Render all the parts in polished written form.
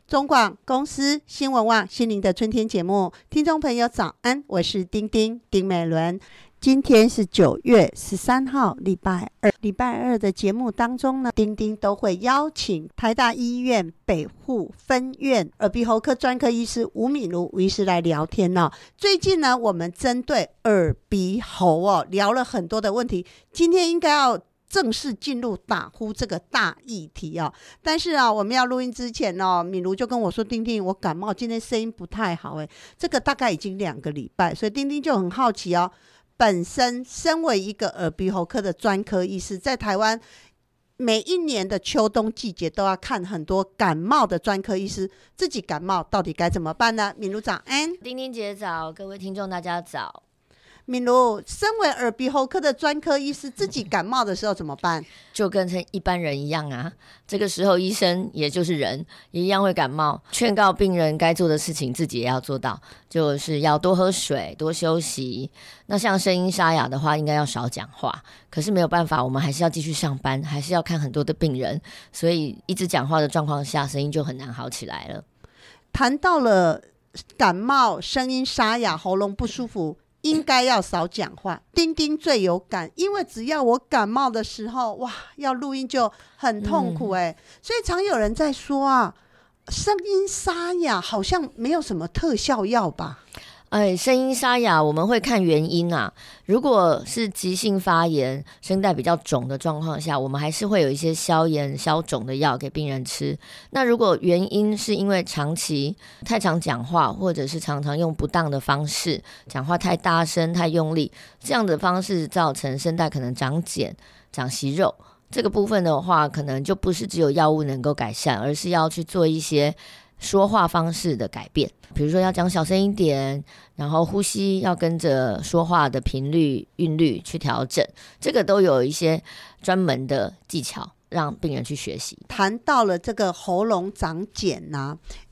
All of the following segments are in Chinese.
中广公司新闻网心灵的春天节目，听众朋友早安，我是丁美伦。今天是9月13号，礼拜二。礼拜二的节目当中呢，丁都会邀请台大医院北护分院耳鼻喉科专科医师吴敏如医师来聊天哦。最近呢，我们针对耳鼻喉聊了很多的问题，今天应该要正式进入打呼这个大议题哦。但是我们要录音之前敏如就跟我说，丁我感冒，今天声音不太好这个大概已经2个礼拜，所以丁就很好奇本身身为一个耳鼻喉科的专科医师，在台湾每一年的秋冬季节都要看很多感冒的专科医师，自己感冒到底该怎么办呢？敏如早安。丁姐早，各位听众大家早。敏如，身为耳鼻喉科的专科医师，自己感冒的时候怎么办？就跟一般人一样啊，这个时候医生也就是人，也一样会感冒。劝告病人该做的事情，自己也要做到，就是要多喝水，多休息。那像声音沙哑的话，应该要少讲话。可是没有办法，我们还是要继续上班，还是要看很多的病人，所以一直讲话的状况下，声音就很难好起来了。谈到了感冒、声音沙哑、喉咙不舒服，应该要少讲话。丁最有感，因为只要我感冒的时候，哇，要录音就很痛苦所以常有人在说声音沙哑好像没有什么特效药吧？声音沙哑我们会看原因啊。如果是急性发炎、声带比较肿的状况下，我们还是会有一些消炎消肿的药给病人吃。那如果原因是因为长期太常讲话，或者是常常用不当的方式讲话，太大声太用力，这样的方式造成声带可能长茧长息肉，这个部分的话可能就不是只有药物能够改善，而是要去做一些说话方式的改变，比如说要讲小声一点，然后呼吸要跟着说话的频率韵律去调整，这个都有一些专门的技巧让病人去学习。谈到了这个喉咙长茧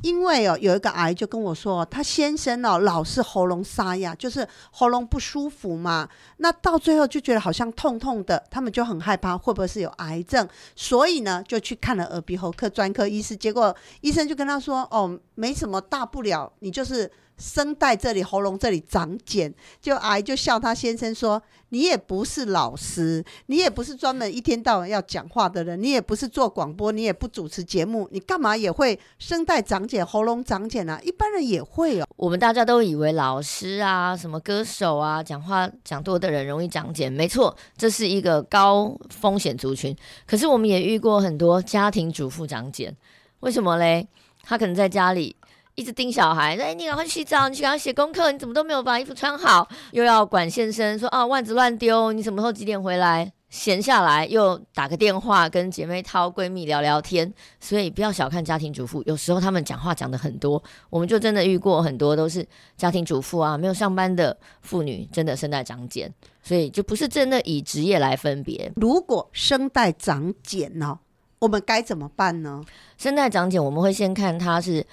因为有一个阿姨就跟我说，她先生老是喉咙沙哑，就是喉咙不舒服嘛，那到最后就觉得好像痛痛的，他们就很害怕会不会是有癌症，所以呢就去看了耳鼻喉科专科医师，结果医生就跟他说没什么大不了，你就是声带这里喉咙这里长茧。就阿姨就笑他先生说，你也不是老师，你也不是专门一天到晚要讲话的人，你也不是做广播，你也不主持节目，你干嘛也会声带长茧喉咙长茧一般人也会我们大家都以为老师啊什么歌手啊讲话讲多的人容易长茧，没错，这是一个高风险族群。可是我们也遇过很多家庭主妇长茧，为什么嘞？他可能在家里一直盯小孩，你赶快去洗澡，你去赶快写功课，你怎么都没有把衣服穿好，又要管先生说袜子乱丢，你什么时候几点回来，闲下来又打个电话跟姐妹淘闺蜜聊聊天。所以不要小看家庭主妇，有时候他们讲话讲得很多，我们就真的遇过很多都是家庭主妇没有上班的妇女，真的声带长茧，所以就不是真的以职业来分别。如果声带长茧我们该怎么办呢？声带长茧我们会先看它是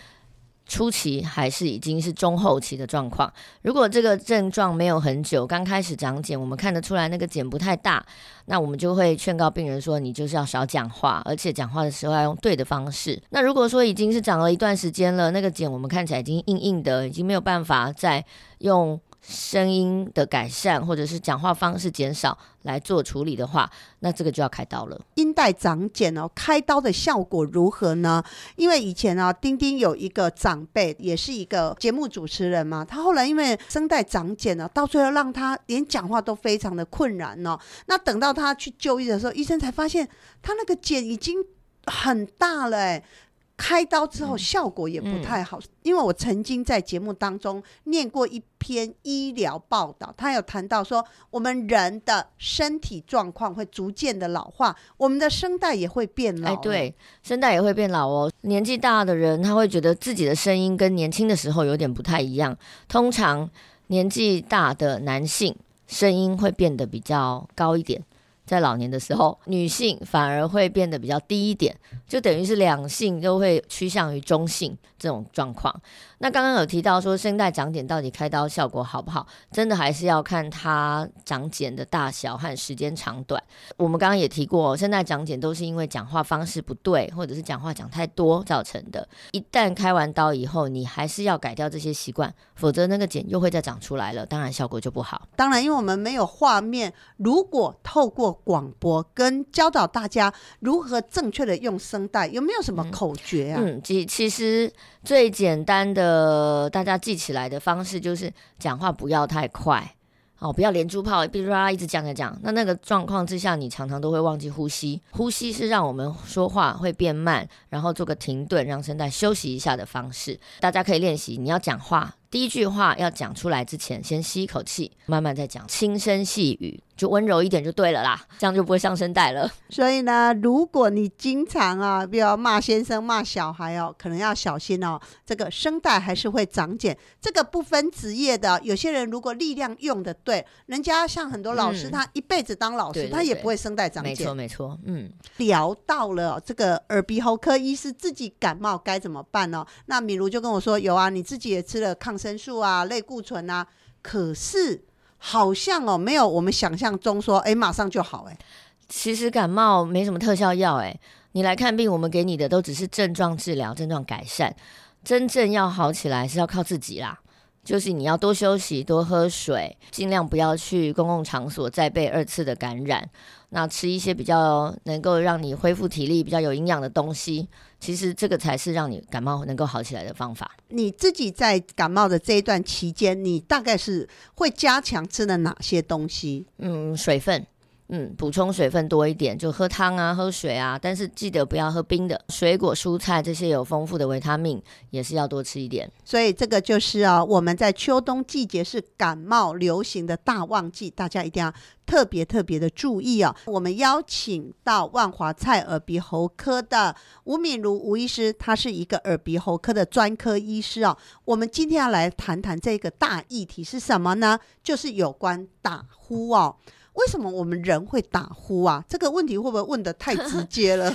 初期还是已经是中后期的状况。如果这个症状没有很久，刚开始长茧，我们看得出来那个茧不太大，那我们就会劝告病人说，你就是要少讲话，而且讲话的时候要用对的方式。那如果说已经是长了一段时间了，那个茧我们看起来已经硬硬的，已经没有办法再用声音的改善或者是讲话方式减少来做处理的话，那这个就要开刀了。音带长茧开刀的效果如何呢？因为以前丁有一个长辈也是一个节目主持人嘛，他后来因为声带长茧到最后让他连讲话都非常的困难那等到他去就医的时候，医生才发现他那个茧已经很大了开刀之后效果也不太好，因为我曾经在节目当中念过一篇医疗报道，他有谈到说我们人的身体状况会逐渐的老化，我们的声带也会变老对，声带也会变老年纪大的人他会觉得自己的声音跟年轻的时候有点不太一样，通常年纪大的男性声音会变得比较高一点，在老年的时候，女性反而会变得比较低一点，就等于是两性都会趋向于中性这种状况。那刚刚有提到说声带长茧到底开刀效果好不好，真的还是要看它长茧的大小和时间长短。我们刚刚也提过，声带长茧都是因为讲话方式不对，或者是讲话讲太多造成的。一旦开完刀以后，你还是要改掉这些习惯，否则那个茧又会再长出来了，当然效果就不好。当然因为我们没有画面，如果透过广播跟教导大家如何正确的用声带，有没有什么口诀啊？其实最简单的大家记起来的方式就是讲话不要太快，不要连珠炮一直讲，那个状况之下，你常常都会忘记呼吸。呼吸是让我们说话会变慢，然后做个停顿，让声带休息一下的方式。大家可以练习，你要讲话，第一句话要讲出来之前，先吸一口气，慢慢再讲，轻声细语，就温柔一点就对了啦，这样就不会伤声带了。所以呢，如果你经常啊，比如骂先生、骂小孩哦，可能要小心哦，这个声带还是会长茧。这个不分职业的，有些人如果力量用的对，人家像很多老师，他一辈子当老师，他也不会声带长茧。没错。聊到了这个耳鼻喉科医师自己感冒该怎么办呢？那敏如就跟我说，有啊，你自己也吃了抗生素啊、类固醇啊，可是好像没有我们想象中说马上就好。其实感冒没什么特效药，你来看病，我们给你的都只是症状治疗、症状改善，真正要好起来是要靠自己啦。就是你要多休息、多喝水，尽量不要去公共场所再被2次的感染。那吃一些比较能够让你恢复体力、比较有营养的东西，其实这个才是让你感冒能够好起来的方法。你自己在感冒的这一段期间，你大概是会加强吃了哪些东西？水分。补充水分多一点，就喝汤啊、喝水啊，但是记得不要喝冰的。水果、蔬菜这些有丰富的维他命，也是要多吃一点。所以这个就是我们在秋冬季节是感冒流行的大旺季，大家一定要特别的注意我们邀请到万华蔡耳鼻喉科的吴敏如吴医师，他是一个耳鼻喉科的专科医师我们今天要来谈谈这个大议题是什么呢？就是有关打呼为什么我们人会打呼啊？这个问题会不会问得太直接了？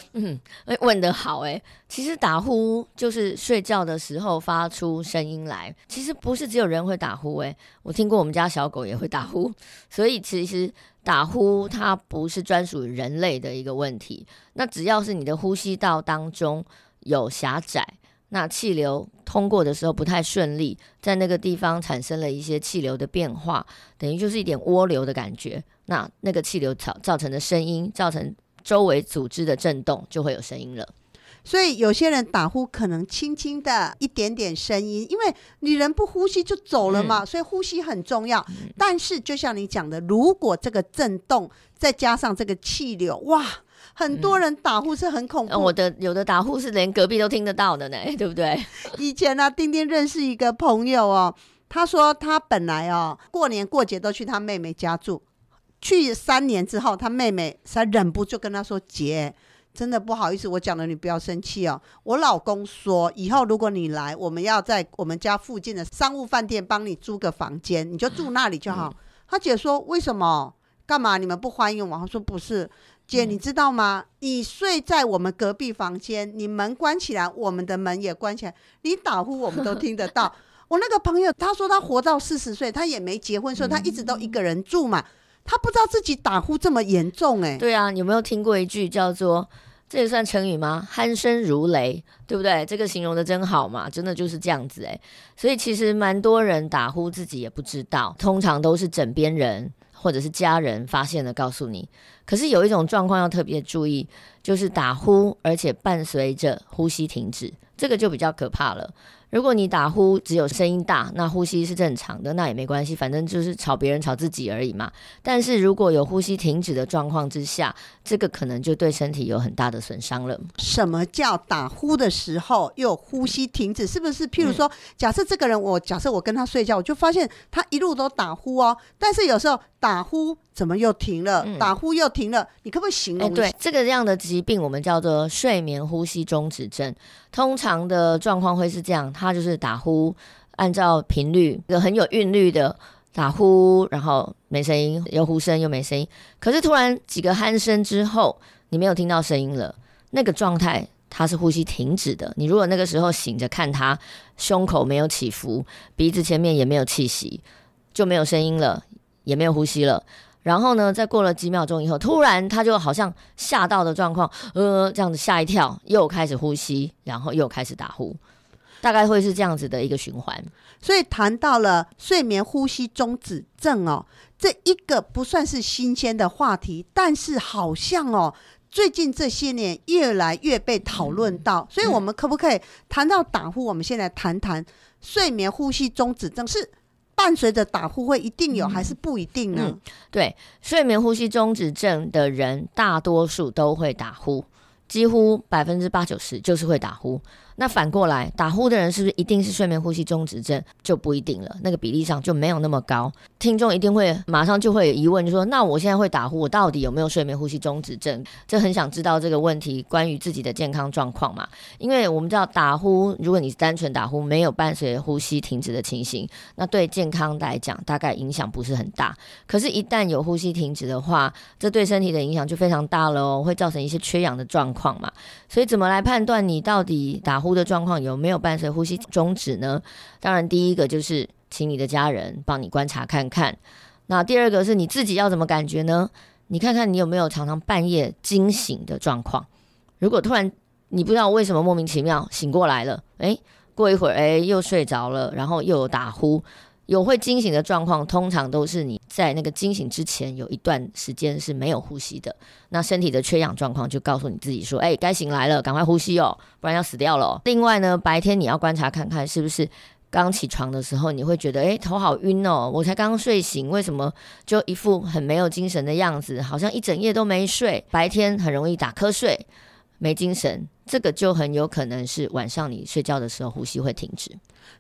问得好其实打呼就是睡觉的时候发出声音来，其实不是只有人会打呼我听过我们家小狗也会打呼，所以其实打呼它不是专属于人类的一个问题。那只要是你的呼吸道当中有狭窄，那气流通过的时候不太顺利，在那个地方产生了一些气流的变化，等于就是一点涡流的感觉，那个气流造成的声音，造成周围组织的震动，就会有声音了。所以有些人打呼可能轻轻的一点点声音，因为你人不呼吸就走了嘛，所以呼吸很重要。但是就像你讲的，如果这个震动再加上这个气流，哇，很多人打呼是很恐怖。有的打呼是连隔壁都听得到的呢，对不对？以前丁丁认识一个朋友他说他本来过年过节都去他妹妹家住，去3年之后，他妹妹才忍不住跟他说：“姐，真的不好意思，我讲了你不要生气我老公说以后如果你来，我们要在我们家附近的商务饭店帮你租个房间，你就住那里就好。他姐说：“为什么？干嘛你们不欢迎我？”他说：“不是，姐，你知道吗？你睡在我们隔壁房间，你门关起来，我们的门也关起来，你打呼我们都听得到。”我那个朋友他说他活到40岁，他也没结婚，所以他一直都一个人住嘛，他不知道自己打呼这么严重对啊，有没有听过一句叫做，这也算成语吗？鼾声如雷，对不对？这个形容的真好嘛，真的就是这样子所以其实蛮多人打呼自己也不知道，通常都是枕边人或者是家人发现了告诉你。可是有一种状况要特别注意，就是打呼而且伴随着呼吸停止，这个就比较可怕了。如果你打呼只有声音大，那呼吸是正常的，那也没关系，反正就是吵别人吵自己而已嘛。但是如果有呼吸停止的状况之下，这个可能就对身体有很大的损伤了。什么叫打呼的时候又有呼吸停止？是不是譬如说假设这个人假设我跟他睡觉，我就发现他一路都打呼但是有时候打呼怎么又停了，打呼又停了，你可不可以形容一下？对，这个样的疾病我们叫做睡眠呼吸中止症。通常的状况会是这样，他就是打呼按照频率很有韵律的打呼，然后没声音，又呼声又没声音，可是突然几个鼾声之后，你没有听到声音了，那个状态它是呼吸停止的。你如果那个时候醒着看它，胸口没有起伏，鼻子前面也没有气息，就没有声音了，也没有呼吸了。然后呢，再过了几秒钟以后，突然他就好像吓到的状况，这样子吓一跳，又开始呼吸，然后又开始打呼，大概会是这样子的一个循环。所以谈到了睡眠呼吸中止症哦，这一个不算是新鲜的话题，但是好像哦，最近这些年越来越被讨论到。所以我们可不可以谈到打呼？我们先来谈谈睡眠呼吸中止症是伴随着打呼会一定有还是不一定呢？对，睡眠呼吸中止症的人大多数都会打呼，几乎80%-90%就是会打呼。那反过来，打呼的人是不是一定是睡眠呼吸中止症？就不一定了，那个比例上就没有那么高。听众一定会马上就会有疑问，就说那我现在会打呼，我到底有没有睡眠呼吸中止症？这很想知道这个问题关于自己的健康状况嘛。因为我们知道打呼，如果你是单纯打呼，没有伴随呼吸停止的情形，那对健康来讲大概影响不是很大。可是一旦有呼吸停止的话，这对身体的影响就非常大了哦，会造成一些缺氧的状况嘛。所以怎么来判断你到底打呼的状况有没有伴随呼吸终止呢？当然第一个就是请你的家人帮你观察看看，那第二个是你自己要怎么感觉呢？你看看你有没有常常半夜惊醒的状况。如果突然你不知道为什么莫名其妙醒过来了，过一会儿又睡着了，然后又有打呼，有会惊醒的状况，通常都是你在那个惊醒之前有一段时间是没有呼吸的，那身体的缺氧状况就告诉你自己说，该醒来了，赶快呼吸哦，不然要死掉了哦。另外呢，白天你要观察看看是不是刚起床的时候你会觉得头好晕哦，我才刚睡醒，为什么就一副很没有精神的样子，好像一整夜都没睡，白天很容易打瞌睡没精神，这个就很有可能是晚上你睡觉的时候呼吸会停止。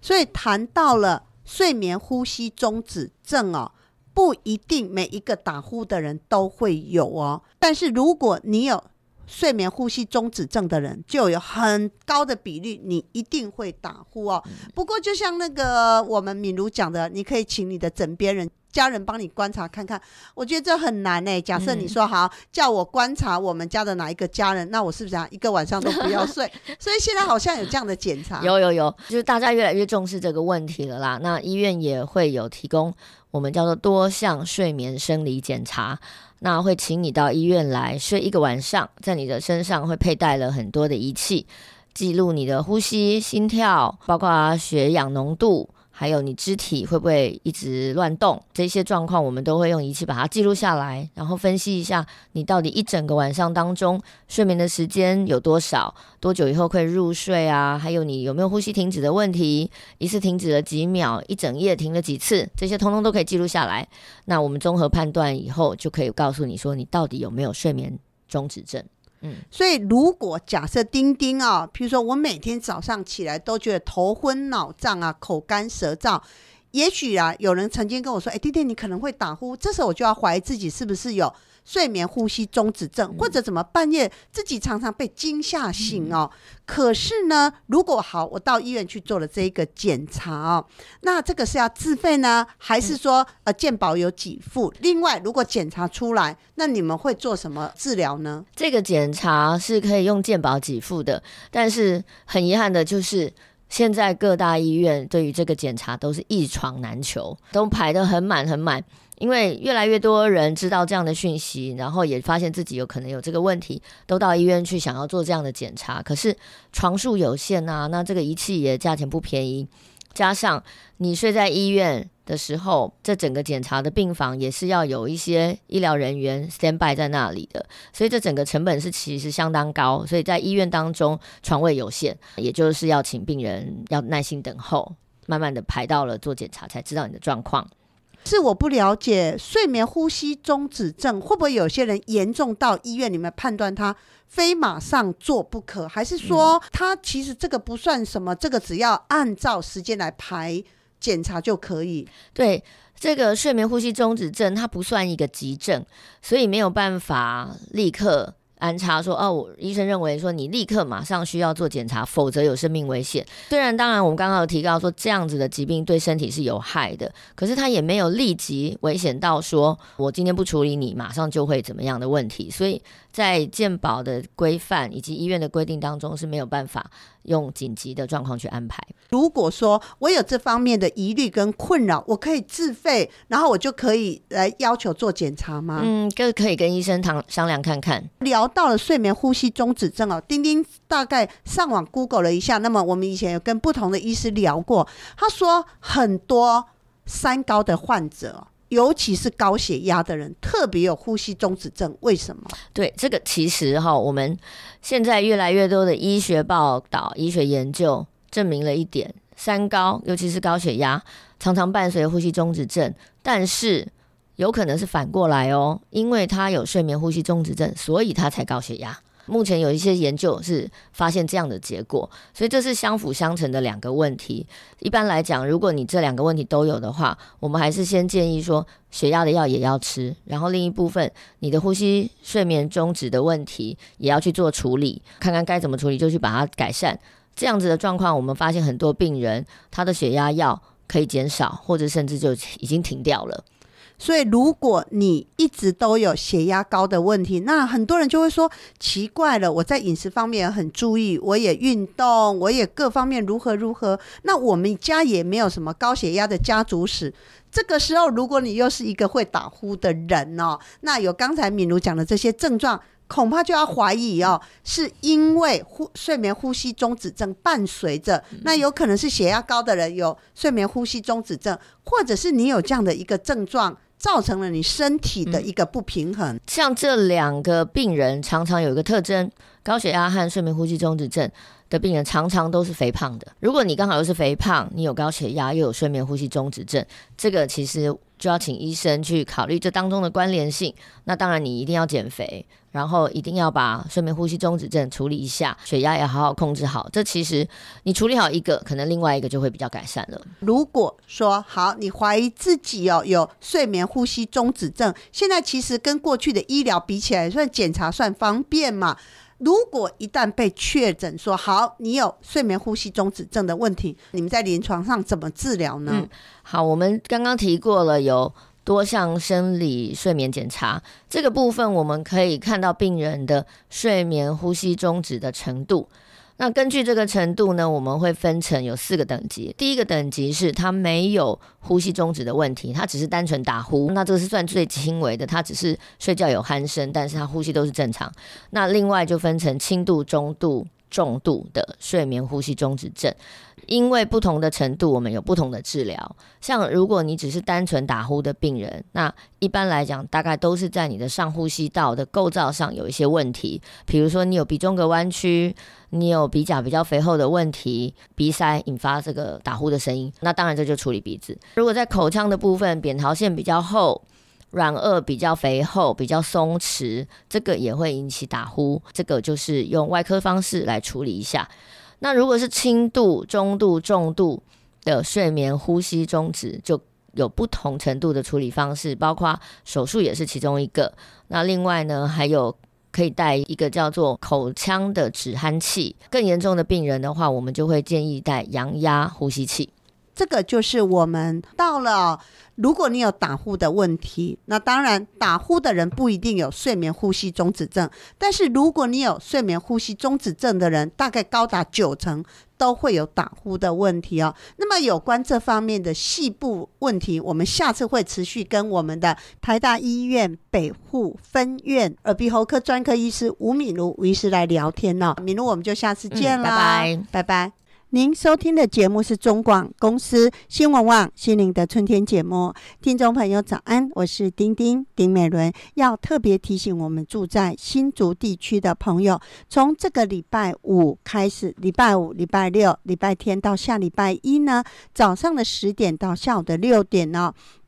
所以谈到了睡眠呼吸中止症哦，不一定每一个打呼的人都会有哦，但是如果你有睡眠呼吸中止症的人，就有很高的比率你一定会打呼哦。不过就像那个我们敏如讲的，你可以请你的枕边人家人帮你观察看看，我觉得这很难假设你说好叫我观察我们家的哪一个家人，那我是不是一个晚上都不要睡？所以现在好像有这样的检查。有，就是大家越来越重视这个问题了啦。那医院也会有提供我们叫做多项睡眠生理检查，那会请你到医院来睡一个晚上，在你的身上会佩戴了很多的仪器，记录你的呼吸、心跳，包括血氧浓度，还有你肢体会不会一直乱动，这些状况我们都会用仪器把它记录下来，然后分析一下你到底一整个晚上当中睡眠的时间有多少，多久以后可以入睡啊，还有你有没有呼吸停止的问题，一次停止了几秒，一整夜停了几次，这些通通都可以记录下来。那我们综合判断以后，就可以告诉你说你到底有没有睡眠中止症。所以如果假设丁丁譬如说我每天早上起来都觉得头昏脑胀口干舌燥，也许有人曾经跟我说丁丁你可能会打呼，这时候我就要怀疑自己是不是有睡眠呼吸中止症，或者怎么半夜自己常常被惊吓醒可是呢，如果我到医院去做了这一个检查那这个是要自费呢，还是说健保有给付？另外如果检查出来，那你们会做什么治疗呢？这个检查是可以用健保给付的，但是很遗憾的就是现在各大医院对于这个检查都是一床难求，都排得很满很满，因为越来越多人知道这样的讯息，然后也发现自己有可能有这个问题，都到医院去想要做这样的检查，可是床数有限那这个仪器也价钱不便宜，加上你睡在医院的时候，这整个检查的病房也是要有一些医疗人员 stand by 在那里的，所以这整个成本是其实相当高，所以在医院当中床位有限，也就是要请病人要耐心等候，慢慢的排到了做检查才知道你的状况。是我不了解睡眠呼吸中止症会不会有些人严重到医院你们判断他非马上做不可，还是说他其实这个不算什么，这个只要按照时间来排检查就可以？对，这个睡眠呼吸中止症它不算一个急症，所以没有办法立刻安插说医生认为说你立刻马上需要做检查，否则有生命危险。虽然当然我们刚刚有提到说这样子的疾病对身体是有害的，可是它也没有立即危险到说我今天不处理你马上就会怎么样的问题，所以在健保的规范以及医院的规定当中是没有办法用紧急的状况去安排。如果说我有这方面的疑虑跟困扰，我可以自费，然后我就可以来要求做检查吗？可以跟医生商量看看。聊到了睡眠呼吸中止症丁丁大概上网 Google 了一下，那么我们以前有跟不同的医师聊过，他说很多三高的患者，尤其是高血压的人特别有呼吸中止症，为什么？对，这个其实我们现在越来越多的医学报道、医学研究证明了一点，三高尤其是高血压常常伴随呼吸中止症，但是有可能是反过来因为他有睡眠呼吸中止症，所以他才高血压。目前有一些研究是发现这样的结果，所以这是相辅相成的两个问题。一般来讲，如果你这两个问题都有的话，我们还是先建议说血压的药也要吃，然后另一部分你的呼吸睡眠中止的问题也要去做处理，看看该怎么处理就去把它改善。这样子的状况，我们发现很多病人他的血压药可以减少，或者甚至就已经停掉了。所以如果你一直都有血压高的问题，那很多人就会说奇怪了，我在饮食方面也很注意，我也运动，我也各方面如何，那我们家也没有什么高血压的家族史。这个时候如果你又是一个会打呼的人那有刚才敏如讲的这些症状，恐怕就要怀疑是因为睡眠呼吸中止症伴随着，那有可能是血压高的人有睡眠呼吸中止症，或者是你有这样的一个症状造成了你身体的一个不平衡。像这两个病人常常有一个特征，高血压和睡眠呼吸中止症的病人常常都是肥胖的。如果你刚好又是肥胖，你有高血压又有睡眠呼吸中止症，这个其实就要请医生去考虑这当中的关联性。那当然你一定要减肥，然后一定要把睡眠呼吸中止症处理一下，血压也好好控制好。这其实你处理好一个，可能另外一个就会比较改善了。如果说好你怀疑自己有睡眠呼吸中止症，现在其实跟过去的医疗比起来，算检查算方便嘛。如果一旦被确诊说好你有睡眠呼吸中止症的问题，你们在临床上怎么治疗呢？好，我们刚刚提过了有多项生理睡眠检查，这个部分我们可以看到病人的睡眠呼吸中止的程度。那根据这个程度呢，我们会分成有4个等级。第一个等级是他没有呼吸中止的问题，他只是单纯打呼，那这个是算最轻微的，他只是睡觉有鼾声，但是他呼吸都是正常。那另外就分成轻度、中度、重度的睡眠呼吸中止症，因为不同的程度我们有不同的治疗。像如果你只是单纯打呼的病人，那一般来讲大概都是在你的上呼吸道的构造上有一些问题，比如说你有鼻中隔弯曲，你有鼻甲比较肥厚的问题，鼻塞引发这个打呼的声音，那当然这就处理鼻子。如果在口腔的部分，扁桃腺比较厚，软腭比较肥厚，比较松弛，这个也会引起打呼，这个就是用外科方式来处理一下。那如果是轻度、中度、重度的睡眠呼吸中止，就有不同程度的处理方式，包括手术也是其中一个。那另外呢，还有可以带一个叫做口腔的止鼾器，更严重的病人的话，我们就会建议带阳压呼吸器。这个就是我们到了如果你有打呼的问题，那当然打呼的人不一定有睡眠呼吸中止症，但是如果你有睡眠呼吸中止症的人，大概高达90%都会有打呼的问题那么有关这方面的细部问题，我们下次会持续跟我们的台大医院北护分院耳鼻喉科专科医师吴敏如吴医师来聊天敏如，我们就下次见啦，拜拜，拜拜。您收听的节目是中广公司新闻网心灵的春天节目，听众朋友早安，我是丁美伦。要特别提醒我们住在新竹地区的朋友，从这个礼拜五开始，礼拜五、礼拜六、礼拜天到下礼拜一呢，早上的10点到下午的6点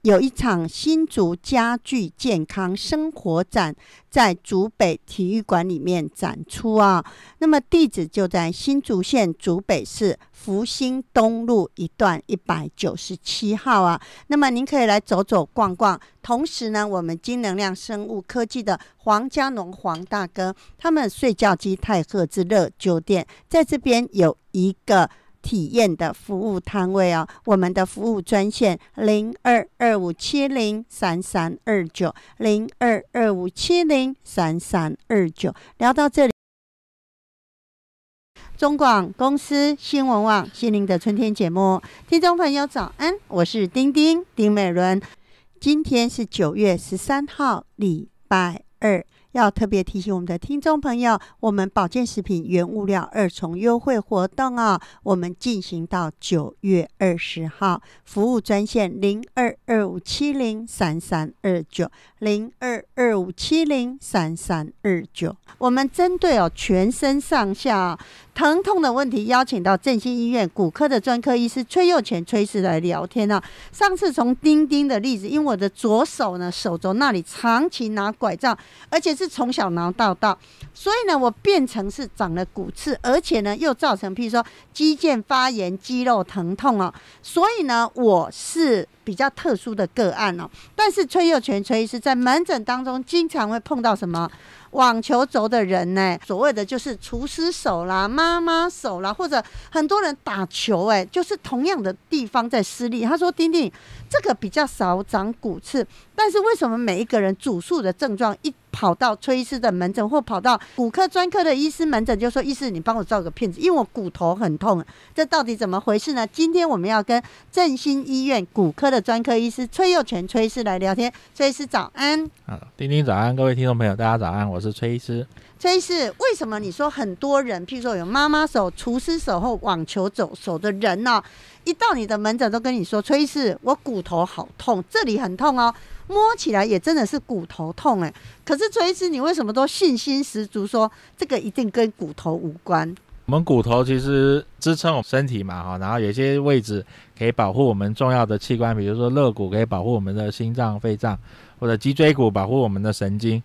有一场新竹家具健康生活展在竹北体育馆里面展出啊。那么地址就在新竹县竹北市福兴东路一段197号啊。那么您可以来走走逛逛，同时呢，我们金能量生物科技的黄家农黄大哥，他们睡觉机太赫兹热灸店在这边有一个体验的服务摊位哦，我们的服务专线0225703329，0225703329。聊到这里，中广公司新闻网心灵的春天节目，听众朋友早安，我是丁丁丁美伦。今天是9月13号，礼拜二。要特别提醒我们的听众朋友，我们保健食品原物料2重优惠活动啊，我们进行到9月20号，服务专线0225703329，0225703329。我们针对全身上下疼痛的问题，邀请到振兴医院骨科的专科医师崔佑全崔医师来聊天啊。上次从丁丁的例子，因为我的左手呢，手肘那里长期拿拐杖，而且是从小挠到大，所以呢，我变成是长了骨刺，而且呢，又造成譬如说肌腱发炎、肌肉疼痛哦。所以呢，我是比较特殊的个案哦。但是崔佑全崔医师在门诊当中经常会碰到什么？网球肘的人呢，所谓的就是厨师手啦、妈妈手啦，或者很多人打球，就是同样的地方在施力。他说：“丁丁，这个比较少长骨刺，但是为什么每一个人主诉的症状一跑到崔医师的门诊，或跑到骨科专科的医师门诊，就说医师你帮我照个片子，因为我骨头很痛，这到底怎么回事呢？”今天我们要跟振兴医院骨科的专科医师崔佑全崔医师来聊天。崔医师早安。丁丁早安，各位听众朋友大家早安，我是崔医师。崔医师，为什么你说很多人譬如说有妈妈手、厨师手或网球手的人呢，一到你的门诊都跟你说，崔医师我骨头好痛，这里很痛哦，摸起来也真的是骨头痛可是崔医师你为什么都信心十足说这个一定跟骨头无关？我们骨头其实支撑我们身体嘛，然后有些位置可以保护我们重要的器官，比如说肋骨可以保护我们的心脏、肺脏，或者脊椎骨保护我们的神经。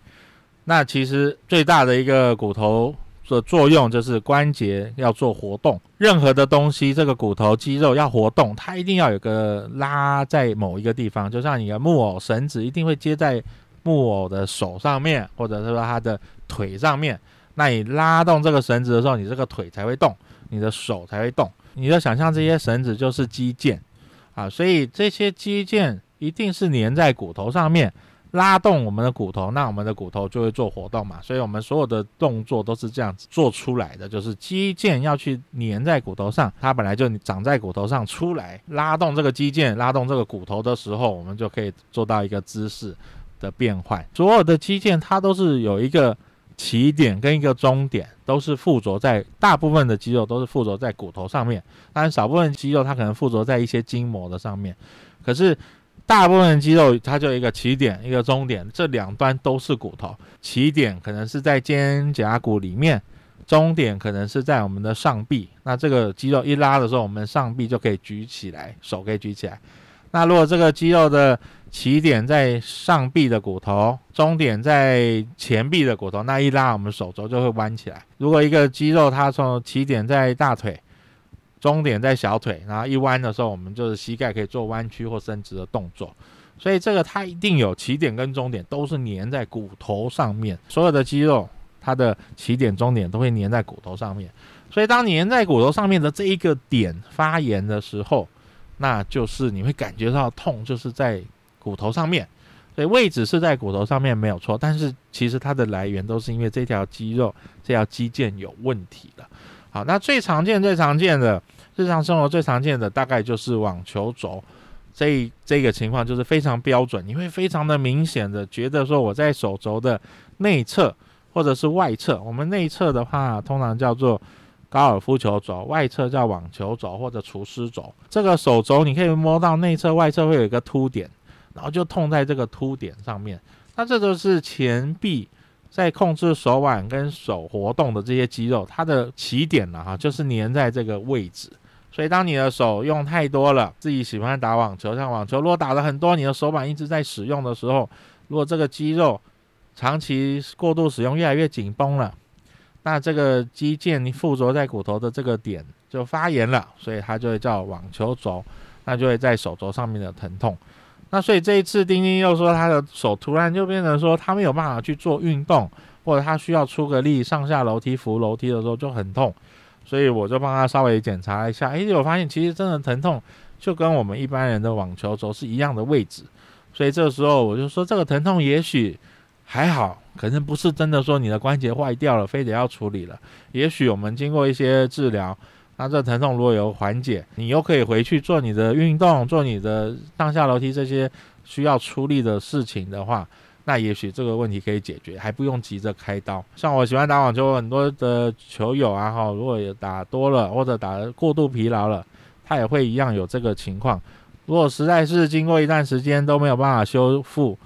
那其实最大的一个骨头的作用就是关节要做活动，任何的东西这个骨头肌肉要活动，它一定要有个拉在某一个地方，就像你的木偶绳子一定会接在木偶的手上面，或者是说它的腿上面，那你拉动这个绳子的时候，你这个腿才会动，你的手才会动。你就想象这些绳子就是肌腱所以这些肌腱一定是粘在骨头上面，拉动我们的骨头，那我们的骨头就会做活动嘛。所以我们所有的动作都是这样子做出来的，就是肌腱要去粘在骨头上，它本来就长在骨头上出来，拉动这个肌腱，拉动这个骨头的时候，我们就可以做到一个姿势的变换。所有的肌腱它都是有一个起点跟一个终点，都是附着在，大部分的肌肉都是附着在骨头上面，当然少部分肌肉它可能附着在一些筋膜的上面，可是大部分肌肉它就有一个起点一个终点，这两端都是骨头，起点可能是在肩胛骨里面，终点可能是在我们的上臂，那这个肌肉一拉的时候，我们上臂就可以举起来，手可以举起来。那如果这个肌肉的起点在上臂的骨头，终点在前臂的骨头，那一拉我们手肘就会弯起来。如果一个肌肉它从起点在大腿，终点在小腿，然后一弯的时候，我们就是膝盖可以做弯曲或伸直的动作。所以这个它一定有起点跟终点，都是粘在骨头上面。所有的肌肉它的起点终点都会粘在骨头上面，所以当粘在骨头上面的这一个点发炎的时候，那就是你会感觉到痛，就是在骨头上面。所以位置是在骨头上面没有错，但是其实它的来源都是因为这条肌肉、这条肌腱有问题了。好，那最常见的日常生活最常见的大概就是网球肘，这个情况就是非常标准，你会非常的明显的觉得说我在手肘的内侧或者是外侧，我们内侧的话通常叫做高尔夫球肘，外侧叫网球肘或者厨师肘。这个手肘你可以摸到内侧外侧会有一个凸点，然后就痛在这个凸点上面，那这就是前臂在控制手腕跟手活动的这些肌肉，它的起点就是粘在这个位置，所以当你的手用太多了，自己喜欢打网球，像网球如果打了很多，你的手板一直在使用的时候，如果这个肌肉长期过度使用越来越紧绷了，那这个肌腱附着在骨头的这个点就发炎了，所以它就会叫网球肘，那就会在手肘上面的疼痛。那所以这一次丁丁又说他的手突然就变成说他没有办法去做运动，或者他需要出个力上下楼梯扶楼梯的时候就很痛，所以我就帮他稍微检查一下，我发现其实真的疼痛就跟我们一般人的网球肘是一样的位置，所以这时候我就说这个疼痛也许还好，可能不是真的说你的关节坏掉了非得要处理了，也许我们经过一些治疗，那这疼痛如果有缓解，你又可以回去做你的运动，做你的上下楼梯这些需要出力的事情的话，那也许这个问题可以解决，还不用急着开刀。像我喜欢打网球，很多的球友啊，如果也打多了或者打过度疲劳了，他也会一样有这个情况。如果实在是经过一段时间都没有办法修复，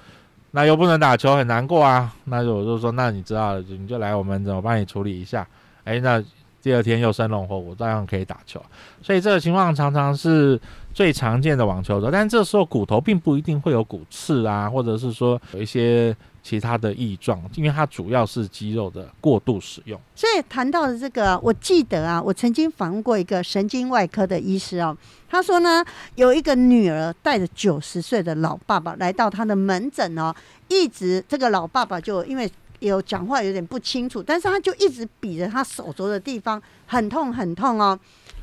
那又不能打球，很难过啊。那我就说，那你知道了，你就来我们这，我帮你处理一下。那第二天又生龙活虎，照样可以打球。所以这个情况常常是最常见的网球肘，但这时候骨头并不一定会有骨刺啊，或者是说有一些其他的异状，因为它主要是肌肉的过度使用。所以谈到的这个，我记得啊，我曾经访问过一个神经外科的医师哦，他说呢，有一个女儿带着90岁的老爸爸来到他的门诊哦，一直这个老爸爸就因为有讲话有点不清楚，但是他就一直比着他手肘的地方很痛很痛哦。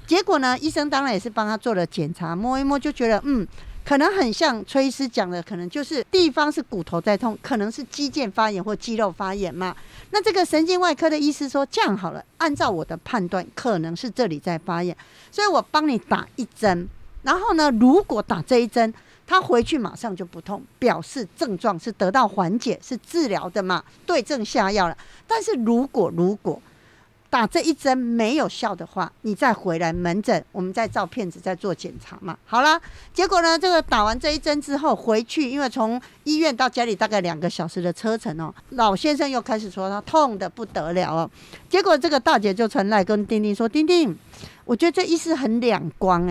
结果呢，医生当然也是帮他做了检查，摸一摸就觉得可能很像崔医师讲的，可能就是地方是骨头在痛，可能是肌腱发炎或肌肉发炎嘛。那这个神经外科的医师说，这样好了，按照我的判断，可能是这里在发炎，所以我帮你打一针，然后呢，如果打这一针他回去马上就不痛，表示症状是得到缓解，是治疗的嘛，对症下药了。但是如果打这一针没有效的话，你再回来门诊，我们再照片子再做检查嘛。好啦，结果呢，这个打完这一针之后回去，因为从医院到家里大概2个小时的车程哦，老先生又开始说他痛得不得了哦。结果这个大姐就传来跟丁丁说，丁丁，我觉得这医师很两光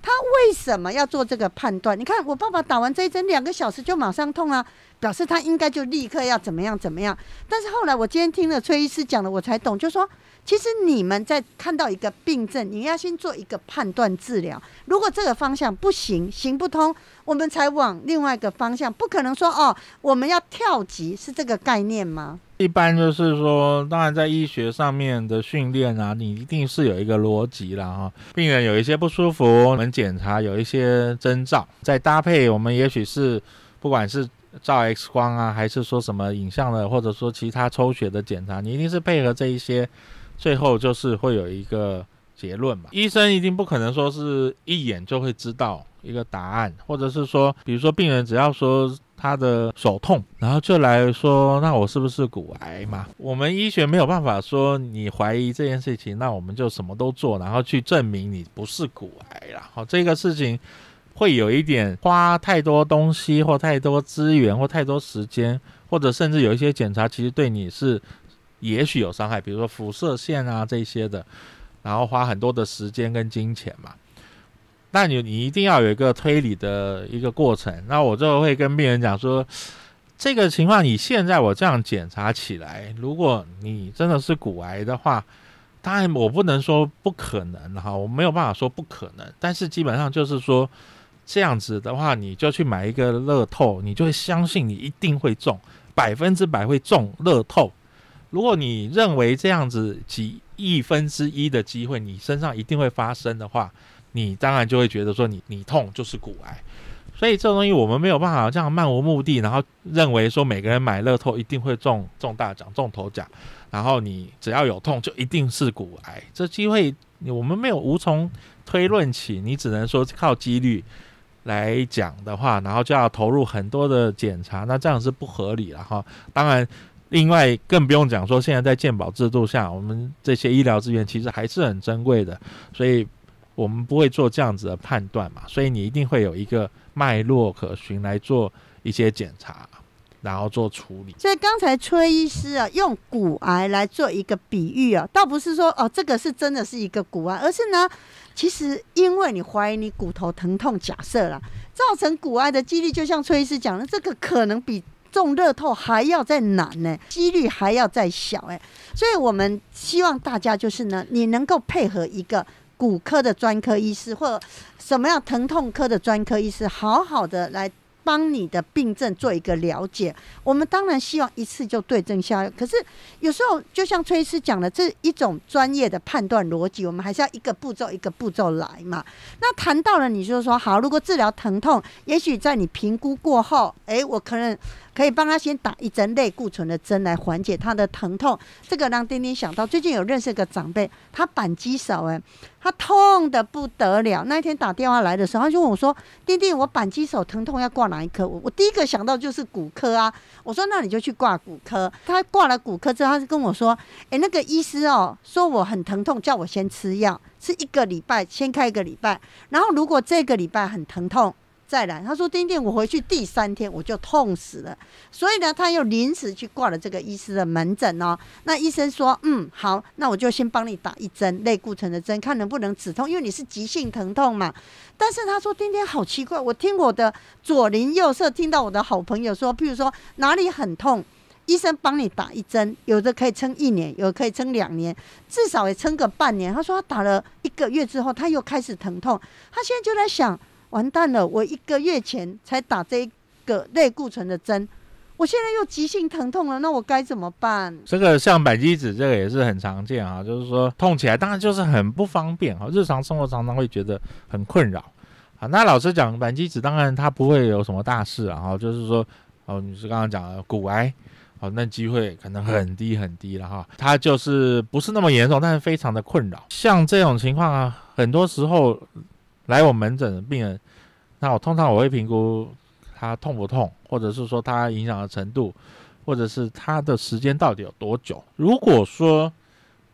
他为什么要做这个判断？你看我爸爸打完这一针2个小时就马上痛啊，表示他应该就立刻要怎么样怎么样。但是后来我今天听了崔医师讲的，我才懂，就说其实你们在看到一个病症，你要先做一个判断治疗，如果这个方向不行，行不通，我们才往另外一个方向，不可能说我们要跳级，是这个概念吗？一般就是说，当然在医学上面的训练啊，你一定是有一个逻辑啦哈。病人有一些不舒服，我们检查有一些征兆，再搭配我们也许是不管是照 X 光啊，还是说什么影像的，或者说其他抽血的检查，你一定是配合这一些，最后就是会有一个结论嘛。医生一定不可能说是一眼就会知道一个答案，或者是说比如说病人只要说他的手痛，然后就来说那我是不是骨癌嘛？我们医学没有办法说你怀疑这件事情，那我们就什么都做，然后去证明你不是骨癌啦。这个事情会有一点花太多东西或太多资源或太多时间，或者甚至有一些检查其实对你是也许有伤害，比如说辐射线啊这些的，然后花很多的时间跟金钱嘛。那你一定要有一个推理的一个过程。那我就会跟病人讲说，这个情况你现在我这样检查起来，如果你真的是骨癌的话，当然我不能说不可能哈，我没有办法说不可能，但是基本上就是说这样子的话，你就去买一个乐透，你就会相信你一定会中，100%会中乐透。如果你认为这样子几亿分之一的机会你身上一定会发生的话，你当然就会觉得说你痛就是骨癌。所以这种东西我们没有办法这样漫无目的，然后认为说每个人买乐透一定会中大奖中头奖，然后你只要有痛就一定是骨癌，这机会我们没有无从推论起，你只能说靠几率来讲的话，然后就要投入很多的检查，那这样是不合理了哈。当然另外更不用讲说现在在健保制度下，我们这些医疗资源其实还是很珍贵的，所以我们不会做这样子的判断嘛，所以你一定会有一个脉络可循来做一些检查。然后做处理。所以刚才崔医师啊，用骨癌来做一个比喻啊，倒不是说这个是真的是一个骨癌，而是呢，其实因为你怀疑你骨头疼痛，假设啦，造成骨癌的几率，就像崔医师讲的，这个可能比中乐透还要再难呢，几率还要再小所以我们希望大家就是呢，你能够配合一个骨科的专科医师，或者什么样疼痛科的专科医师，好好的来帮你的病症做一个了解。我们当然希望一次就对症下药，可是有时候就像崔医师讲的，这一种专业的判断逻辑，我们还是要一个步骤一个步骤来嘛。那谈到了你就说好，如果治疗疼痛，也许在你评估过后，我可能可以帮他先打一针类固醇的针来缓解他的疼痛。这个让丁丁想到，最近有认识一个长辈，他扳机手他痛得不得了。那一天打电话来的时候，他就问我说：“丁丁，我扳机手疼痛要挂哪一科？”我第一个想到就是骨科啊。我说：“那你就去挂骨科。”他挂了骨科之后，他就跟我说：“那个医师说我很疼痛，叫我先吃药，吃1个礼拜，先开1个礼拜。然后如果这个礼拜很疼痛，再来。”他说：“丁丁，我回去第3天我就痛死了。”所以呢，他又临时去挂了这个医师的门诊那医生说：“好，那我就先帮你打1针类固醇的针，看能不能止痛，因为你是急性疼痛嘛。”但是他说：“丁丁好奇怪，我听我的左邻右舍，听到我的好朋友说，譬如说哪里很痛，医生帮你打1针，有的可以撑1年，有的可以撑2年，至少也撑个半年。”他说他打了1个月之后，他又开始疼痛，他现在就在想，完蛋了，我1个月前才打这个类固醇的针，我现在又急性疼痛了，那我该怎么办？这个像扳机指这个也是很常见啊，就是说痛起来当然就是很不方便日常生活常常会觉得很困扰那老实讲，扳机指当然它不会有什么大事就是说你是刚刚讲的骨癌那机会可能很低很低了它就是不是那么严重，但是非常的困扰。像这种情况很多时候来我门诊的病人，那通常我会评估他痛不痛，或者是说他影响的程度，或者是他的时间到底有多久。如果说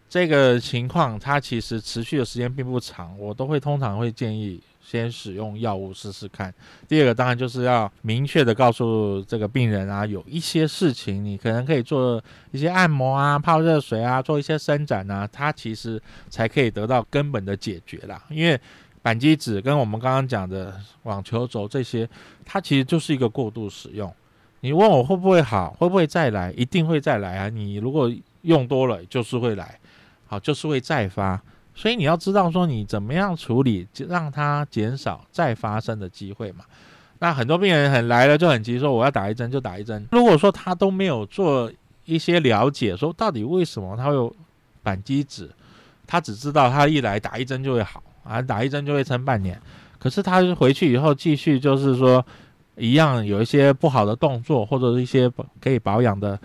这个情况他其实持续的时间并不长，我都会通常会建议先使用药物试试看。第二个当然就是要明确的告诉这个病人有一些事情你可能可以做一些按摩泡热水做一些伸展它其实才可以得到根本的解决啦。因为扳机指跟我们刚刚讲的网球肘这些，它其实就是一个过度使用。你问我会不会好，会不会再来，一定会再来你如果用多了就是会来，就是会再发。所以你要知道说你怎么样处理，让它减少再发生的机会嘛。那很多病人来了就很急，说我要打1针就打1针。如果说他都没有做一些了解，说到底为什么他会有扳机指，他只知道他一来打1针就会好打1针就会撑半年，可是他回去以后继续就是说一样有一些不好的动作，或者是一些可以保养的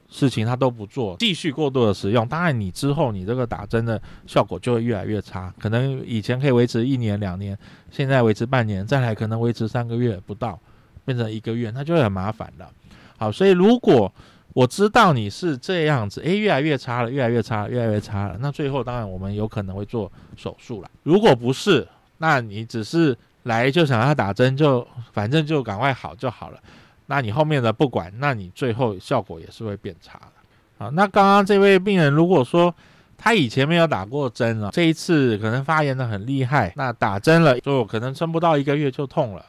事情他都不做，继续过度的使用，当然你之后你这个打针的效果就会越来越差，可能以前可以维持1年2年，现在维持半年，再来可能维持3个月不到，变成1个月，那就会很麻烦了。好，所以如果我知道你是这样子越来越差了，越来越差了，越来越差了，那最后当然我们有可能会做手术了。如果不是，那你只是来就想要打针，就反正就赶快好就好了，那你后面的不管，那你最后效果也是会变差的。好，那刚刚这位病人如果说他以前没有打过针这一次可能发炎的很厉害，那打针了就可能撑不到1个月就痛了。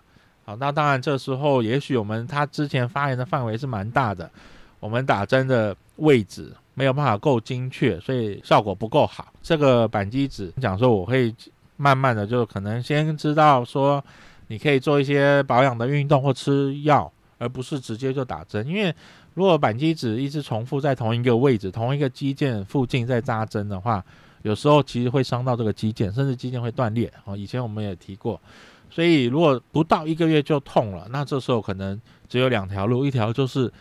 好，那当然这时候也许他之前发炎的范围是蛮大的，我们打针的位置没有办法够精确，所以效果不够好。这个扳机指讲说我会慢慢的就可能先知道说你可以做一些保养的运动或吃药，而不是直接就打针。因为如果扳机指一直重复在同一个位置同一个肌腱附近在扎针的话，有时候其实会伤到这个肌腱，甚至肌腱会断裂以前我们也提过。所以如果不到1个月就痛了，那这时候可能只有2条路，一条就是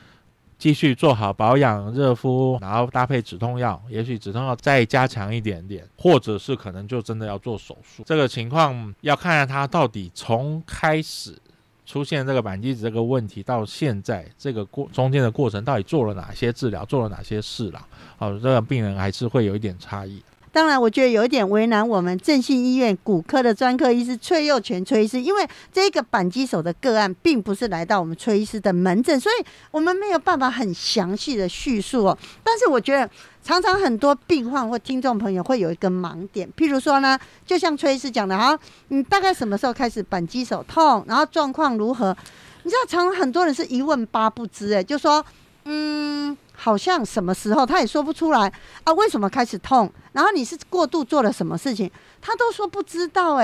继续做好保养热敷，然后搭配止痛药，也许止痛药再加强一点点，或者是可能就真的要做手术。这个情况要看看他到底从开始出现这个扳机指这个问题到现在这个中间的过程到底做了哪些治疗，做了哪些事啦。这个病人还是会有一点差异。当然我觉得有一点为难我们振兴医院骨科的专科医师崔佑全崔医师，因为这个扳机手的个案并不是来到我们崔医师的门诊，所以我们没有办法很详细的叙述哦。但是我觉得常常很多病患或听众朋友会有一个盲点，譬如说呢，就像崔医师讲的，好，你大概什么时候开始扳机手痛，然后状况如何？你知道，常常很多人是一问八不知，就说好像什么时候他也说不出来啊，为什么开始痛？然后你是过度做了什么事情，他都说不知道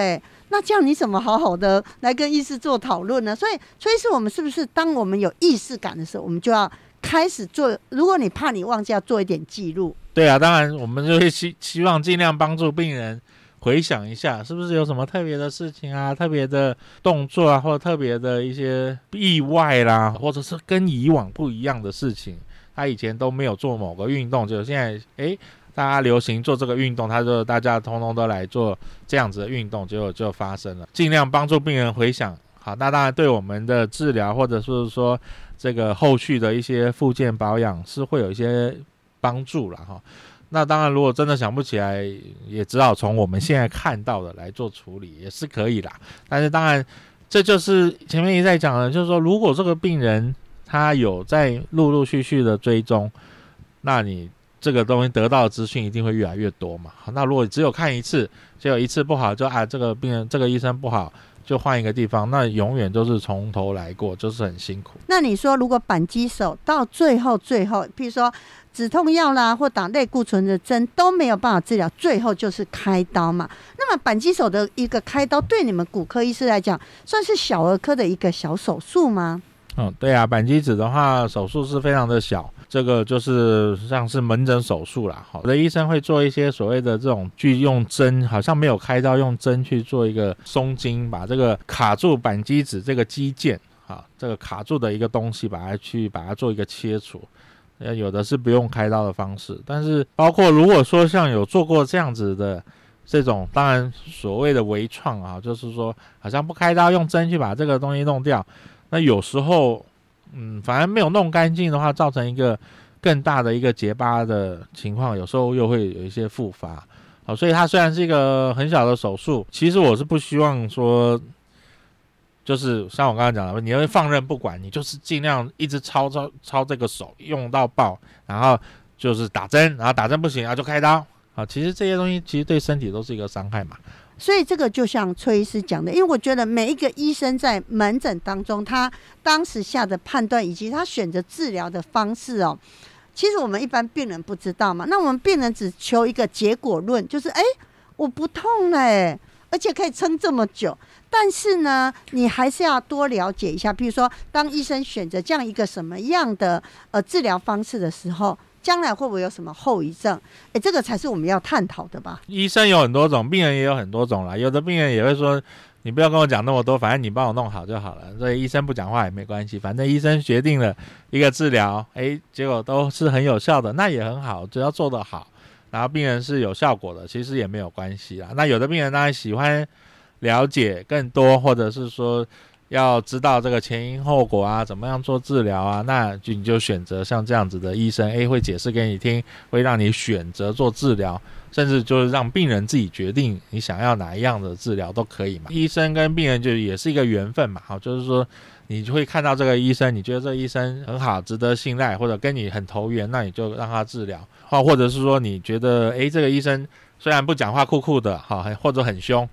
那这样你怎么好好的来跟医师做讨论呢？所以崔医师，我们是不是当我们有意识感的时候，我们就要开始做？如果你怕你忘记，要做一点记录。对啊，当然我们就会希望尽量帮助病人回想一下，是不是有什么特别的事情啊，特别的动作啊，或者特别的一些意外啦，或者是跟以往不一样的事情。他以前都没有做某个运动，就现在大家流行做这个运动，大家通通都来做这样子的运动，结果就发生了。尽量帮助病人回想。好，那当然对我们的治疗或者是说这个后续的一些复健保养是会有一些帮助啦哈。那当然如果真的想不起来，也只好从我们现在看到的来做处理也是可以啦。但是当然这就是前面一直在讲的，就是说如果这个病人他有在陆陆续续的追踪，那你这个东西得到的资讯一定会越来越多嘛。那如果只有看一次，结果一次不好就这个病人这个医生不好就换一个地方，那永远都是从头来过，就是很辛苦。那你说如果扳机手到最后譬如说止痛药啦或打类固醇的针都没有办法治疗，最后就是开刀嘛。那么扳机手的一个开刀对你们骨科医师来讲算是小儿科的一个小手术吗？对啊，扳机指的话手术是非常的小，这个就是像是门诊手术啦。好的医生会做一些所谓的这种去用针，好像没有开刀，用针去做一个松筋，把这个卡住扳机指这个肌腱这个卡住的一个东西把它做一个切除。有的是不用开刀的方式，但是包括如果说像有做过这样子的这种，当然所谓的微创就是说好像不开刀用针去把这个东西弄掉，那有时候反而没有弄干净的话，造成一个更大的一个结疤的情况，有时候又会有一些复发。所以它虽然是一个很小的手术，其实我是不希望说就是像我刚才讲的，你会放任不管，你就是尽量一直操这个手用到爆，然后就是打针，然后打针不行就开刀。其实这些东西其实对身体都是一个伤害嘛。所以这个就像崔医师讲的，因为我觉得每一个医生在门诊当中他当时下的判断以及他选择治疗的方式其实我们一般病人不知道嘛。那我们病人只求一个结果论，就是我不痛了而且可以撑这么久。但是呢你还是要多了解一下，比如说当医生选择这样一个什么样的治疗方式的时候，将来会不会有什么后遗症？这个才是我们要探讨的吧。医生有很多种，病人也有很多种啦。有的病人也会说，你不要跟我讲那么多，反正你帮我弄好就好了。所以医生不讲话也没关系，反正医生决定了一个治疗，结果都是很有效的，那也很好，只要做得好，然后病人是有效果的，其实也没有关系啦。那有的病人当然喜欢了解更多，或者是说要知道这个前因后果怎么样做治疗那你就选择像这样子的医生会解释给你听，会让你选择做治疗，甚至就是让病人自己决定你想要哪一样的治疗都可以嘛。医生跟病人就也是一个缘分嘛，就是说你就会看到这个医生，你觉得这个医生很好，值得信赖，或者跟你很投缘，那你就让他治疗。或者是说你觉得这个医生虽然不讲话酷酷的或者很凶，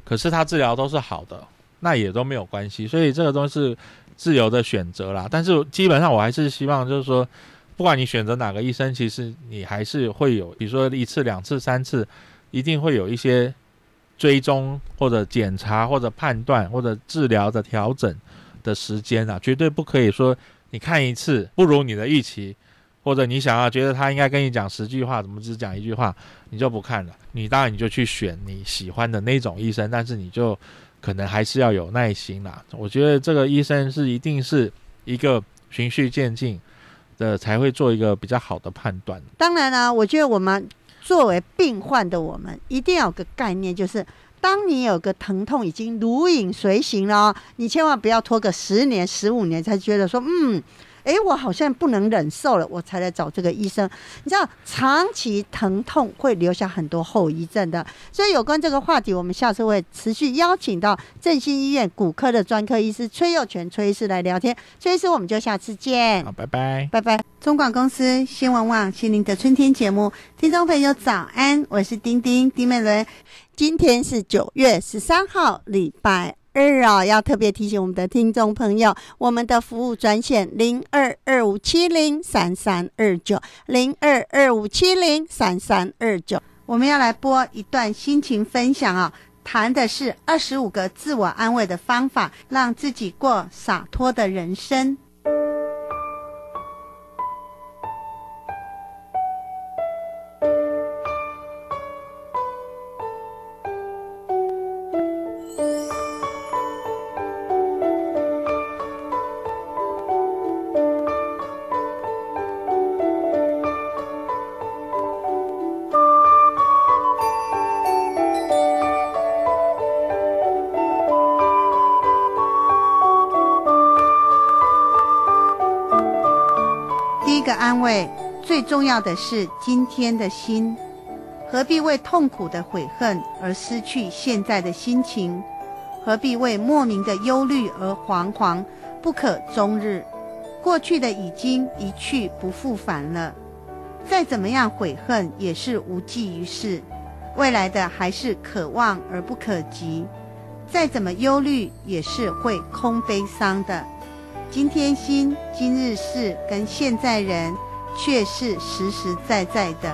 可是他治疗都是好的，那也都没有关系。所以这个东西是自由的选择啦。但是基本上我还是希望就是说，不管你选择哪个医生，其实你还是会有，比如说1次2次3次，一定会有一些追踪或者检查或者判断或者治疗的调整的时间绝对不可以说你看一次不如你的预期，或者你想要觉得他应该跟你讲10句话，怎么只讲1句话你就不看了。你当然你就去选你喜欢的那种医生，但是你就可能还是要有耐心啦。我觉得这个医生是一定是一个循序渐进的，才会做一个比较好的判断。当然啦，我觉得我们作为病患的我们一定要有个概念，就是当你有个疼痛已经如影随形了你千万不要拖个10年15年才觉得说我好像不能忍受了，我才来找这个医生。你知道长期疼痛会留下很多后遗症的，所以有关这个话题，我们下次会持续邀请到振兴医院骨科的专科医师崔佑全崔医师来聊天。崔医师，我们就下次见。好，拜拜，拜拜。中广公司新闻网心灵的春天节目，听众朋友早安，我是丁美伦。今天是9月13号，礼拜2啊，要特别提醒我们的听众朋友，我们的服务专线0225703329，0225703329，我们要来播一段心情分享啊，谈的是25个自我安慰的方法，让自己过洒脱的人生。安慰最重要的是今天的心，何必为痛苦的悔恨而失去现在的心情？何必为莫名的忧虑而惶惶不可终日？过去的已经一去不复返了，再怎么样悔恨也是无济于事，未来的还是可望而不可及，再怎么忧虑也是会空悲伤的。今天心、今日事跟现在人却是实实在在的，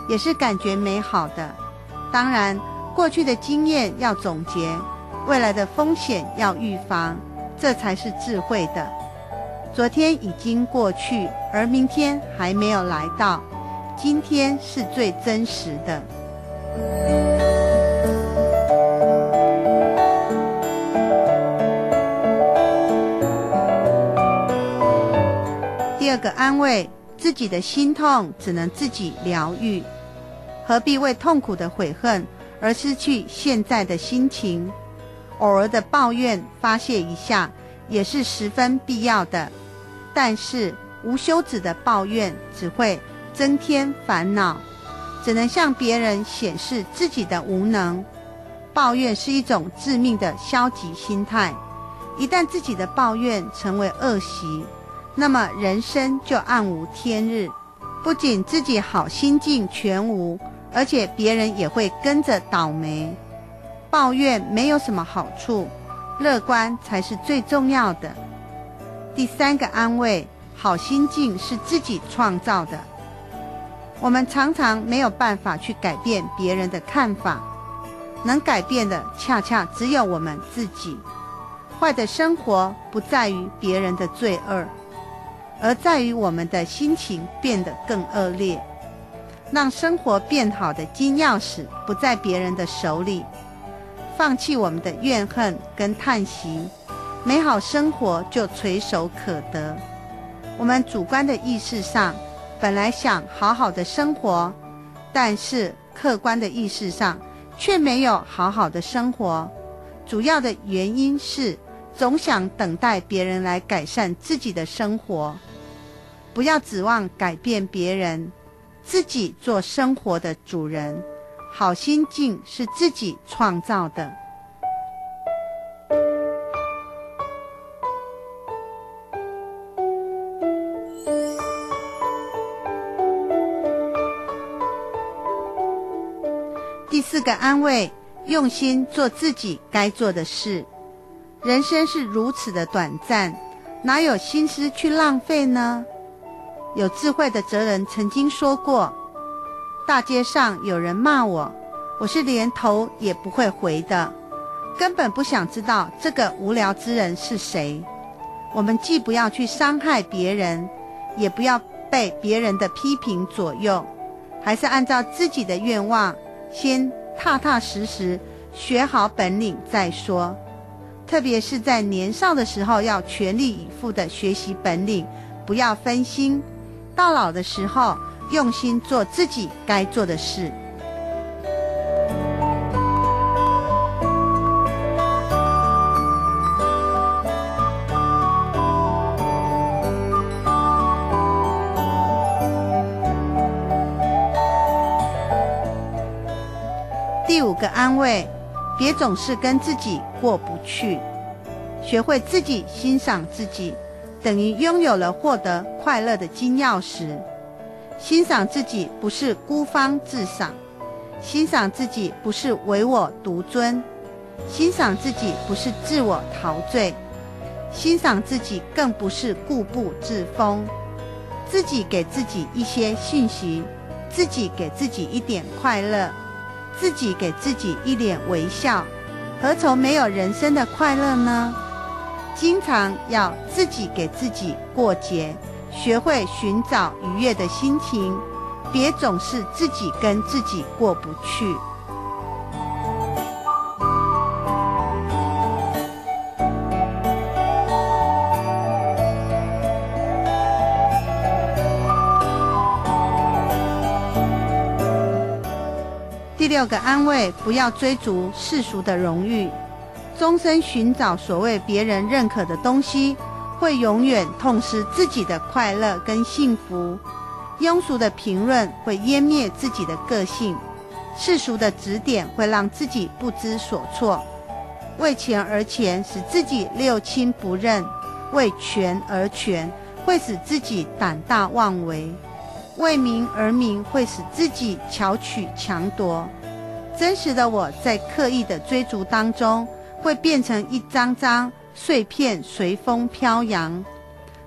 也是感觉美好的。当然，过去的经验要总结，未来的风险要预防，这才是智慧的。昨天已经过去，而明天还没有来到，今天是最真实的。第二个安慰，自己的心痛只能自己疗愈，何必为痛苦的悔恨而失去现在的心情？偶尔的抱怨发泄一下也是十分必要的，但是无休止的抱怨只会增添烦恼，只能向别人显示自己的无能。抱怨是一种致命的消极心态，一旦自己的抱怨成为恶习，那么人生就暗无天日，不仅自己好心境全无，而且别人也会跟着倒霉。抱怨没有什么好处，乐观才是最重要的。第三个安慰，好心境是自己创造的。我们常常没有办法去改变别人的看法，能改变的恰恰只有我们自己。坏的生活不在于别人的罪恶，而在于我们的心情变得更恶劣。让生活变好的金钥匙不在别人的手里，放弃我们的怨恨跟叹息，美好生活就垂手可得。我们主观的意识上本来想好好的生活，但是客观的意识上却没有好好的生活。主要的原因是总想等待别人来改善自己的生活。不要指望改变别人，自己做生活的主人。好心境是自己创造的。第四个安慰，用心做自己该做的事。人生是如此的短暂，哪有心思去浪费呢？有智慧的哲人曾经说过，大街上有人骂我，我是连头也不会回的，根本不想知道这个无聊之人是谁。我们既不要去伤害别人，也不要被别人的批评左右，还是按照自己的愿望，先踏踏实实学好本领再说。特别是在年少的时候，要全力以赴的学习本领，不要分心。到老的时候，用心做自己该做的事。5个安慰，别总是跟自己过不去。学会自己欣赏自己，等于拥有了获得快乐的金钥匙。欣赏自己不是孤芳自赏，欣赏自己不是唯我独尊，欣赏自己不是自我陶醉，欣赏自己更不是固步自封。自己给自己一些讯息，自己给自己一点快乐，自己给自己一脸微笑，何愁没有人生的快乐呢？经常要自己给自己过节，学会寻找愉悦的心情，别总是自己跟自己过不去。第6个安慰，不要追逐世俗的荣誉。终身寻找所谓别人认可的东西，会永远痛失自己的快乐跟幸福。庸俗的评论会湮灭自己的个性，世俗的指点会让自己不知所措。为钱而钱，使自己六亲不认；为权而权，会使自己胆大妄为；为名而名，会使自己巧取强夺。真实的我在刻意的追逐当中，会变成一张张碎片随风飘扬。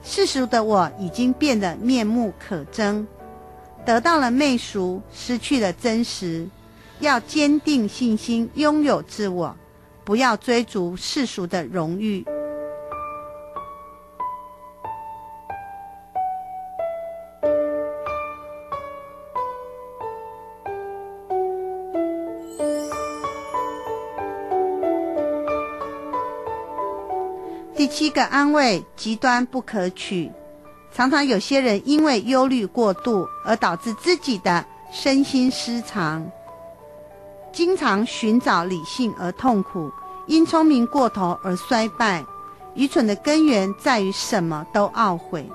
世俗的我已经变得面目可憎，得到了媚俗，失去了真实。要坚定信心，拥有自我，不要追逐世俗的荣誉。第7个安慰，极端不可取。常常有些人因为忧虑过度而导致自己的身心失常，经常寻找理性而痛苦，因聪明过头而衰败。愚蠢的根源在于什么都懊悔。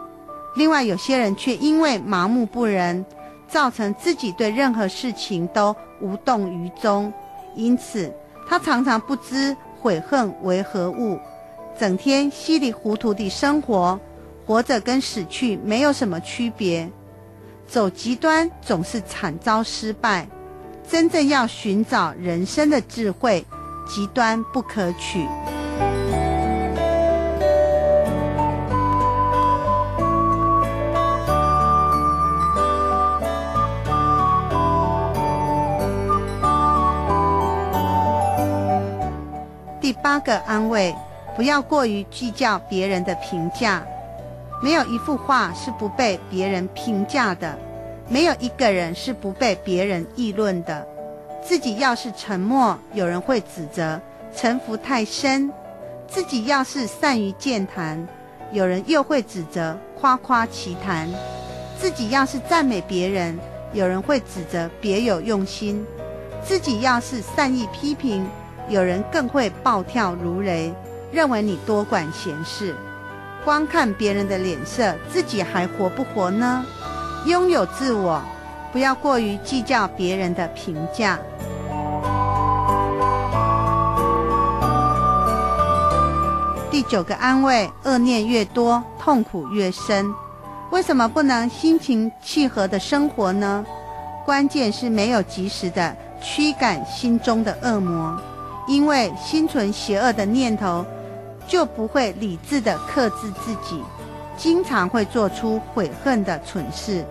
另外有些人却因为麻木不仁，造成自己对任何事情都无动于衷，因此他常常不知悔恨为何物，整天稀里糊涂地生活，活着跟死去没有什么区别。走极端总是惨遭失败，真正要寻找人生的智慧，极端不可取。第8个安慰，不要过于计较别人的评价。没有一幅画是不被别人评价的，没有一个人是不被别人议论的。自己要是沉默，有人会指责城府太深；自己要是善于健谈，有人又会指责夸夸其谈；自己要是赞美别人，有人会指责别有用心；自己要是善意批评，有人更会暴跳如雷，认为你多管闲事。光看别人的脸色，自己还活不活呢？拥有自我，不要过于计较别人的评价。第9个安慰，恶念越多，痛苦越深。为什么不能心平气和的生活呢？关键是没有及时的驱赶心中的恶魔，因为心存邪恶的念头，就不会理智地克制自己，经常会做出悔恨的蠢事。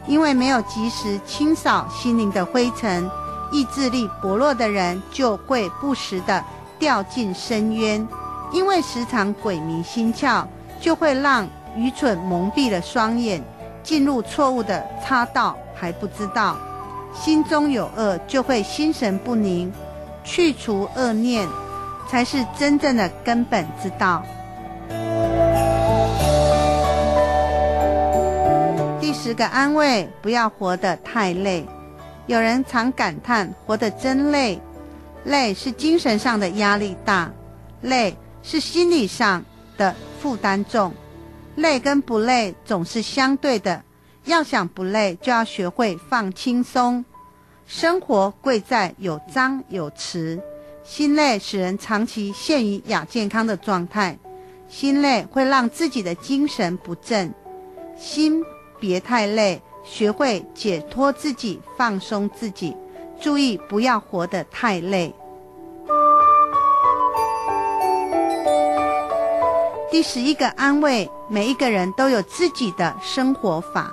因为没有及时清扫心灵的灰尘，意志力薄弱的人就会不时地掉进深渊。因为时常鬼迷心窍，就会让愚蠢蒙蔽了双眼，进入错误的岔道还不知道。心中有恶，就会心神不宁，去除恶念才是真正的根本之道。第10个安慰，不要活得太累。有人常感叹活得真累，累是精神上的压力大，累是心理上的负担重。累跟不累总是相对的，要想不累，就要学会放轻松。生活贵在有张有弛。心累使人长期陷于亚健康的状态，心累会让自己的精神不振。心别太累，学会解脱自己，放松自己，注意不要活得太累。第11个安慰，每一个人都有自己的生活法，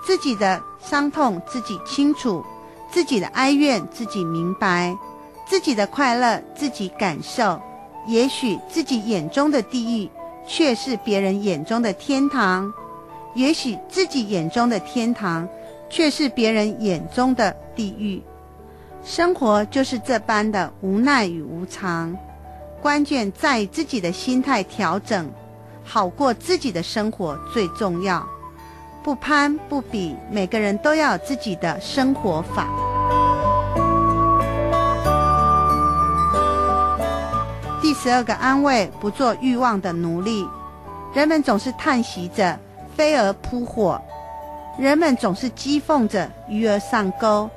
自己的伤痛自己清楚，自己的哀怨自己明白，自己的快乐自己感受。也许自己眼中的地狱，却是别人眼中的天堂；也许自己眼中的天堂，却是别人眼中的地狱。生活就是这般的无奈与无常，关键在于自己的心态调整，好过自己的生活最重要。不攀不比，每个人都要有自己的生活法。第12个安慰，不做欲望的奴隶。人们总是叹息着飞蛾扑火，人们总是讥讽着鱼儿上钩，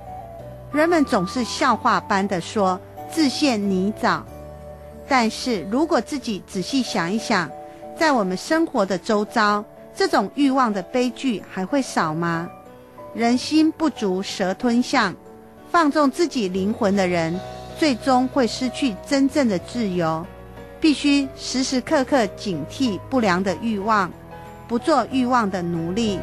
人们总是笑话般地说自陷泥沼。但是如果自己仔细想一想，在我们生活的周遭，这种欲望的悲剧还会少吗？人心不足蛇吞象，放纵自己灵魂的人，最终会失去真正的自由。必须时时刻刻警惕不良的欲望，不做欲望的奴隶。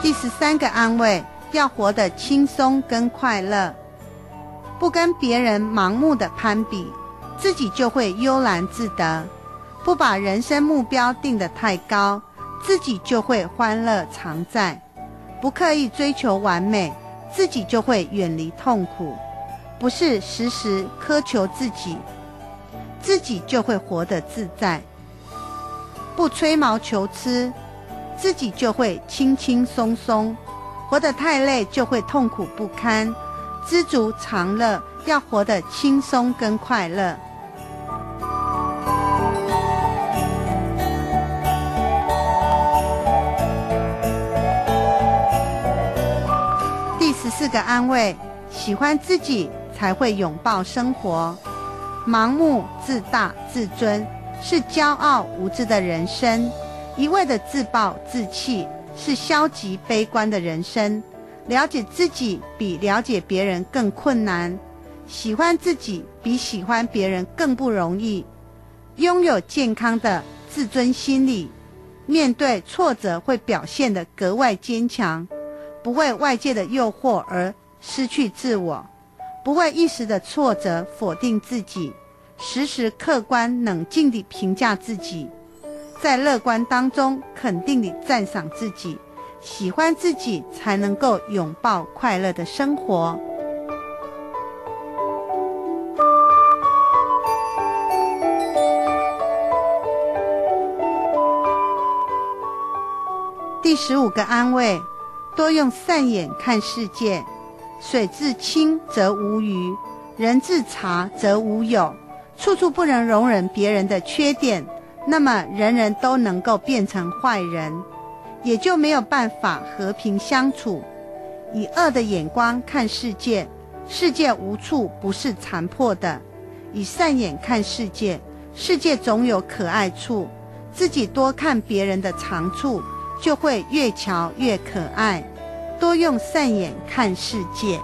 第13个安慰，要活得轻松跟快乐，不跟别人盲目的攀比，自己就会悠然自得；不把人生目标定得太高，自己就会欢乐常在；不刻意追求完美，自己就会远离痛苦；不是时时苛求自己，自己就会活得自在；不吹毛求疵，自己就会轻轻松松；活得太累就会痛苦不堪；知足常乐，要活得轻松跟快乐。第14个安慰，喜欢自己才会拥抱生活。盲目自大自尊是骄傲无知的人生，一味的自暴自弃是消极悲观的人生。了解自己比了解别人更困难，喜欢自己比喜欢别人更不容易。拥有健康的自尊心理，面对挫折会表现得格外坚强，不为外界的诱惑而失去自我，不为一时的挫折否定自己，时时客观冷静地评价自己，在乐观当中肯定地赞赏自己，喜欢自己才能够拥抱快乐的生活。第15个安慰，多用善眼看世界。水至清则无鱼，人至察则无有。处处不能容忍别人的缺点，那么人人都能够变成坏人，也就没有办法和平相处。以恶的眼光看世界，世界无处不是残破的；以善眼看世界，世界总有可爱处。自己多看别人的长处，就会越瞧越可爱。多用善眼看世界。